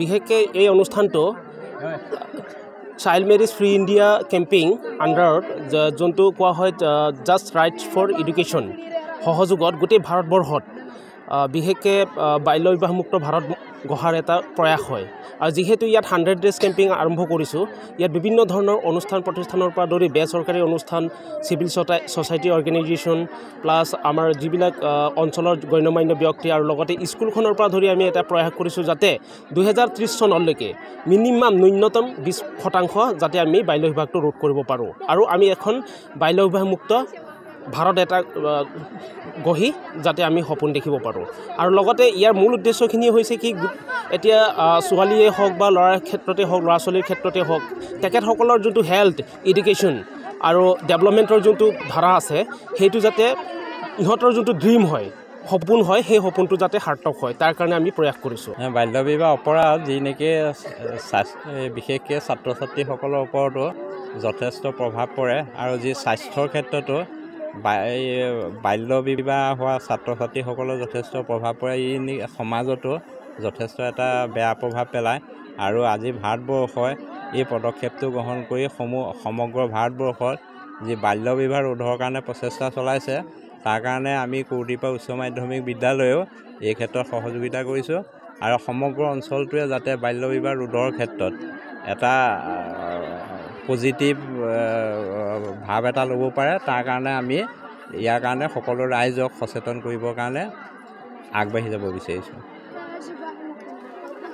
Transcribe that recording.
বিশেষকৈ এই অনুষ্ঠানটো child marriage free India campaign আণ্ডাৰত যোনটো কোৱা হয় জাষ্ট ৰাইটছ ফৰ এডুকেশ্যন সহযোগত গোটেই ভাৰতবৰ্ষত বিশেষকৈ বাল্য বিবাহমুক্ত ভাৰত গঢ়াৰ এটা প্ৰয়াস হয়। আৰু যিহেতু ইয়াত 100 ডেজ কেম্পিং আৰম্ভ কৰিছোঁ, ইয়াত বিভিন্ন ধৰণৰ অনুষ্ঠান প্ৰতিষ্ঠানৰ পৰা ধৰি বেচৰকাৰী অনুষ্ঠান, চিভিল ছ'চাইটি অৰ্গেনাইজেশ্যন প্লাছ আমাৰ যিবিলাক অঞ্চলৰ গণ্যমান্য ব্যক্তি আৰু লগতে স্কুলখনৰ পৰা ধৰি আমি এটা প্ৰয়াস কৰিছোঁ যাতে 2030 চনলৈকে মিনিমাম ন্যূনতম 20% যাতে আমি বাল্য বিবাহটো ৰোধ কৰিব পাৰোঁ আৰু আমি এখন বাল্য বিবাহমুক্ত ভাৰত এটা গঢ়ি যাতে আমি সপোন দেখিব পাৰোঁ। আৰু লগতে ইয়াৰ মূল উদ্দেশ্যখিনি হৈছে কি, এতিয়া ছোৱালীয়ে হওক বা ল'ৰাৰ ক্ষেত্ৰতে হওক, ল'ৰা ছোৱালীৰ ক্ষেত্ৰতে হওক, তেখেতসকলৰ যোনটো হেল্থ এডুকেশ্যন আৰু ডেভেলপমেণ্টৰ যোনটো ধাৰা আছে, সেইটো যাতে ইহঁতৰ যোনটো ড্ৰিম হয়, সপোন হয়, সেই সপোনটো যাতে সাৰ্থক হয়, তাৰ কাৰণে আমি প্ৰয়াস কৰিছোঁ। বাল্য বিবাহ অপৰাধ যি নেকি বিশেষকৈ ছাত্ৰ ছাত্ৰীসকলৰ ওপৰতো যথেষ্ট প্ৰভাৱ পৰে আৰু যি স্বাস্থ্যৰ ক্ষেত্ৰতো বাল্য বিবাহ হোৱা ছাত্ৰ ছাত্ৰীসকলৰ যথেষ্ট প্ৰভাৱ পৰে। ই সমাজতো যথেষ্ট এটা বেয়া প্ৰভাৱ পেলায় আৰু আজি ভাৰতবৰ্ষই এই পদক্ষেপটো গ্ৰহণ কৰি সমগ্ৰ ভাৰতবৰ্ষত যি বাল্য বিবাহ ৰোধৰ কাৰণে প্ৰচেষ্টা চলাইছে, তাৰ কাৰণে আমি কুৰ্দিপা উচ্চ মাধ্যমিক বিদ্যালয়েও এই ক্ষেত্ৰত সহযোগিতা কৰিছোঁ আৰু সমগ্ৰ অঞ্চলটোৱে যাতে বাল্য বিবাহ ৰোধৰ ক্ষেত্ৰত এটা পজিটিভ ভাৱ এটা ল'ব পাৰে, তাৰ কাৰণে আমি ইয়াৰ কাৰণে সকলো ৰাইজক সচেতন কৰিবৰ কাৰণে আগবাঢ়ি যাব বিচাৰিছোঁ।